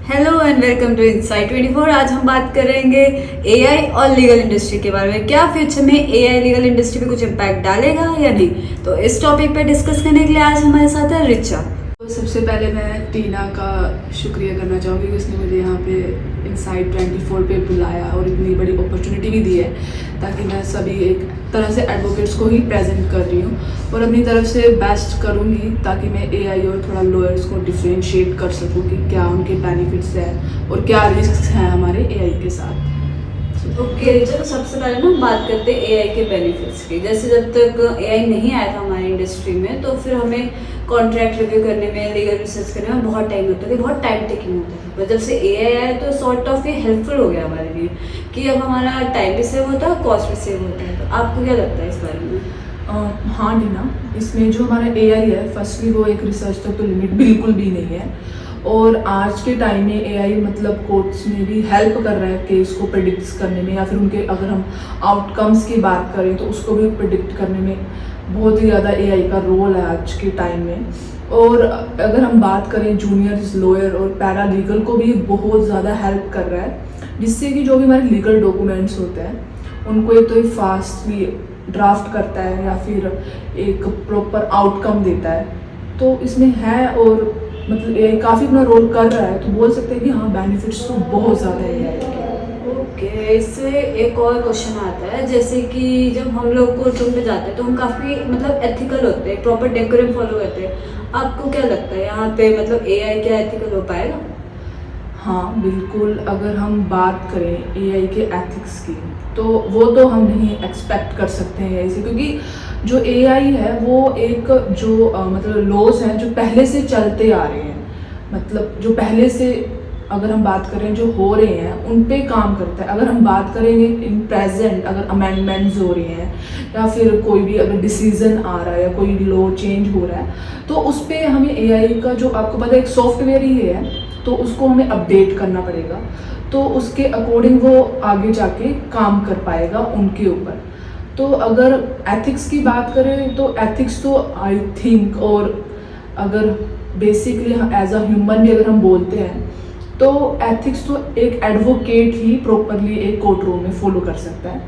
Hello and welcome to Insight 24। आज हम बात करेंगे एआई और लीगल इंडस्ट्री के बारे में। क्या फ्यूचर में एआई लीगल इंडस्ट्री पे कुछ इम्पैक्ट डालेगा या नहीं, तो इस टॉपिक पे डिस्कस करने के लिए आज हमारे साथ है रिचा। तो सबसे पहले मैं टीना का शुक्रिया करना चाहूँगी कि उसने मुझे यहाँ पे इनसाइट 24 पे बुलाया और इतनी बड़ी अपॉर्चुनिटी भी दी है, ताकि मैं सभी एक तरह से एडवोकेट्स को ही प्रेजेंट कर रही हूँ और अपनी तरफ से बेस्ट करूँगी, ताकि मैं एआई और थोड़ा लॉयर्स को डिफ्रेंशिएट कर सकूँ कि क्या उनके बेनिफिट्स हैं और क्या रिस्क हैं हमारे एआई के साथ। ओके चलो, सबसे पहले ना बात करते हैं एआई के बेनिफिट्स की। जैसे जब तक एआई नहीं आया था हमारी इंडस्ट्री में, तो फिर हमें कॉन्ट्रैक्ट रिव्यू करने में, लीगल रिसर्च करने में बहुत टाइम लगता था, बहुत टाइम टेकिंग होता था। पर जब से एआई आया तो सॉर्ट ऑफ ये हेल्पफुल हो गया हमारे लिए कि अब हमारा टाइम भी सेव होता है, कॉस्ट भी सेव होता है। तो आपको क्या लगता है इस बारे में? हाँ टीना, इसमें जो हमारा एआई है, फर्स्टली वो एक रिसर्च तक तो लिमिट बिल्कुल भी नहीं है, और आज के टाइम में एआई मतलब कोर्ट्स में भी हेल्प कर रहा है केस को प्रेडिक्ट करने में, या फिर उनके अगर हम आउटकम्स की बात करें तो उसको भी प्रेडिक्ट करने में बहुत ही ज़्यादा एआई का रोल है आज के टाइम में। और अगर हम बात करें जूनियर लॉयर और पैरा लीगल को भी बहुत ज़्यादा हेल्प कर रहा है, जिससे कि जो भी हमारे लीगल डॉक्यूमेंट्स होते हैं उनको एक तो फास्टली ड्राफ्ट करता है या फिर एक प्रॉपर आउटकम देता है। तो इसमें है, और मतलब एआई काफ़ी अपना रोल कर रहा है, तो बोल सकते हैं कि हाँ बेनिफिट्स तो बहुत ज़्यादा है एआई के। ओके, इससे एक और क्वेश्चन आता है, जैसे कि जब हम लोग कोर्ट रूम पे जाते हैं तो हम काफ़ी मतलब एथिकल होते हैं, प्रॉपर डेकोरम फॉलो करते हैं। आपको क्या लगता है यहाँ पे मतलब एआई क्या एथिकल हो पाएगा? हाँ बिल्कुल, अगर हम बात करें एआई के एथिक्स की, तो वो तो हम नहीं एक्सपेक्ट कर सकते हैं एआई से, क्योंकि जो एआई है वो एक जो मतलब लॉज हैं जो पहले से चलते आ रहे हैं, मतलब जो पहले से अगर हम बात करें जो हो रहे हैं उन पे काम करता है। अगर हम बात करेंगे इन प्रेजेंट, अगर अमेंडमेंट्स हो रहे हैं या फिर कोई भी अगर डिसीजन आ रहा है या कोई लॉ चेंज हो रहा है, तो उस पर हमें एआई का जो आपको पता है एक सॉफ्टवेयर ही है, तो उसको हमें अपडेट करना पड़ेगा, तो उसके अकॉर्डिंग वो आगे जाके काम कर पाएगा उनके ऊपर। तो अगर एथिक्स की बात करें तो एथिक्स तो आई थिंक, और अगर बेसिकली एज अ ह्यूमन भी अगर हम बोलते हैं तो एथिक्स तो एक एडवोकेट ही प्रॉपरली एक कोर्ट रूम में फॉलो कर सकता है।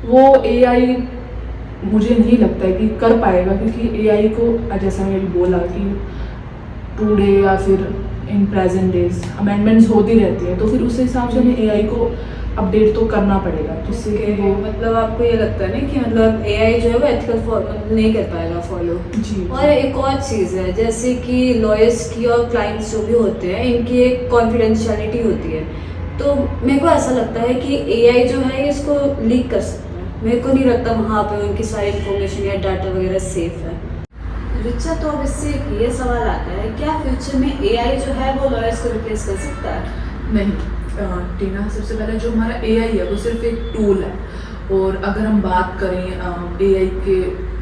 वो एआई मुझे नहीं लगता है कि कर पाएगा, क्योंकि एआई को जैसा मैंने बोला कि टुडे या फिर इन प्रेजेंट डेज अमेंडमेंट्स होती रहती हैं, तो फिर उस हिसाब से हमें एआई को अपडेट तो करना पड़ेगा, जिससे कि वो मतलब आपको ये लगता है ना कि मतलब एआई जो है वो एथिकल मतलब नहीं कर पाएगा फॉलो। जी। और एक और चीज़ है, जैसे कि लॉयर्स की और क्लाइंट्स जो भी होते हैं इनकी एक कॉन्फिडेंशियलिटी होती है, तो मेरे को ऐसा लगता है कि एआई जो है इसको लीक कर सकता है। मेरे को नहीं लगता वहाँ पे उनकी सारी इन्फॉर्मेशन या डाटा वगैरह सेफ है। रिचा, तो अब इससे ये सवाल आता है, क्या फ्यूचर में एआई जो है वो लॉयर्स को रिप्लेस कर सकता है? नहीं टीना, सबसे पहले जो हमारा एआई है वो सिर्फ एक टूल है, और अगर हम बात करें एआई के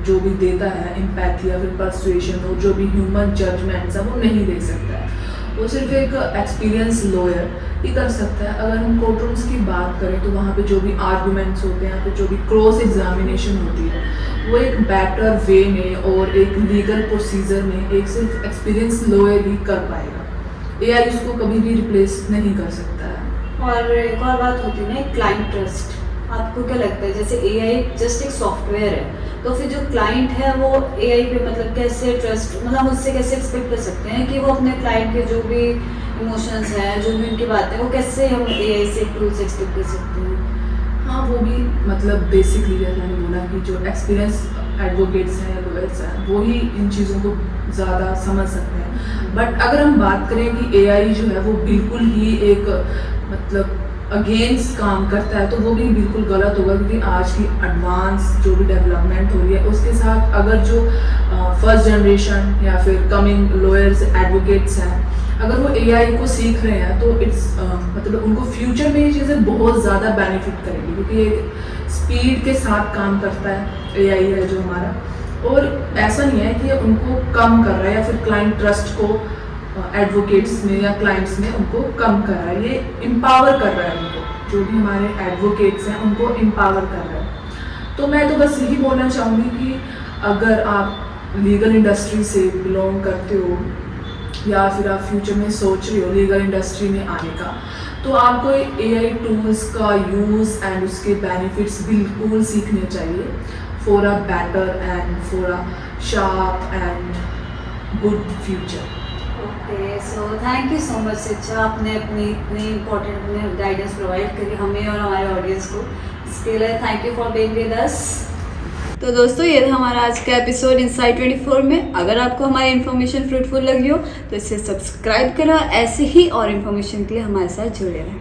जो भी देता है एम्पैथी या फिर पर्सुएशन और जो भी ह्यूमन जजमेंट्स है वो नहीं दे सकता है, वो सिर्फ एक एक्सपीरियंस लॉयर ही कर सकता है। अगर हम कोर्ट रूम्स की बात करें तो वहाँ पे जो भी आर्गूमेंट्स होते हैं, फिर जो भी क्रॉस एग्जामिनेशन होती है, वो एक बेटर वे में और एक लीगल प्रोसीजर में एक सिर्फ एक्सपीरियंस लॉयर ही कर पाएगा। एआई उसको कभी भी रिप्लेस नहीं कर सकता है। और एक और बात होती है ना, क्लाइंट ट्रस्ट। आपको क्या लगता है, जैसे एआई जस्ट एक सॉफ्टवेयर है, तो फिर जो क्लाइंट है वो एआई पे मतलब कैसे ट्रस्ट, मतलब उससे कैसे एक्सपेक्ट कर सकते हैं कि वो अपने क्लाइंट के जो भी इमोशंस हैं, जो भी उनकी बातें, वो कैसे हम एआई से टूल से एक्सपेक्ट कर सकते हैं? हाँ वो भी मतलब बेसिकली जैसे मैंने बोला कि जो एक्सपीरियंस एडवोकेट्स हैं, लॉयर्स हैं, वो ही इन चीज़ों को ज़्यादा समझ सकते हैं। बट अगर हम बात करें कि एआई जो है वो बिल्कुल ही एक मतलब अगेंस्ट काम करता है, तो वो भी बिल्कुल गलत होगा, क्योंकि आज की एडवांस जो भी डेवलपमेंट हो रही है उसके साथ अगर जो फर्स्ट जनरेशन या फिर कमिंग लॉयर्स एडवोकेट्स हैं, अगर वो एआई को सीख रहे हैं तो इट्स मतलब उनको फ्यूचर में ये चीज़ें बहुत ज़्यादा बेनिफिट करेंगी, क्योंकि एक स्पीड के साथ काम करता है एआई है जो हमारा, और ऐसा नहीं है कि उनको कम कर रहा है या फिर क्लाइंट ट्रस्ट को एडवोकेट्स में या क्लाइंट्स में उनको कम कर रहा है, ये एम्पावर कर रहा है उनको, जो भी हमारे एडवोकेट्स हैं उनको एम्पावर कर रहा है। तो मैं तो बस यही बोलना चाहूँगी कि अगर आप लीगल इंडस्ट्री से बिलोंग करते हो या फिर आप फ्यूचर में सोच रहे हो लीगल इंडस्ट्री में आने का, तो आपको एआई टूल्स का यूज़ एंड उसके बेनिफिट्स बिल्कुल सीखने चाहिए for a better and for a sharp and good future. Okay, so thank you so much शिक्षा, आपने अपनी इतनी इम्पोर्टेंट गाइडेंस प्रोवाइड करी हमें और हमारे ऑडियंस को। इसके लिए thank you for being with us. तो दोस्तों ये था हमारा आज का एपिसोड इनसाइट 24 में। अगर आपको हमारी इन्फॉर्मेशन फ्रूटफुल लगी हो तो इसे सब्सक्राइब करें, ऐसे ही और इन्फॉर्मेशन के लिए हमारे साथ जुड़े रहें।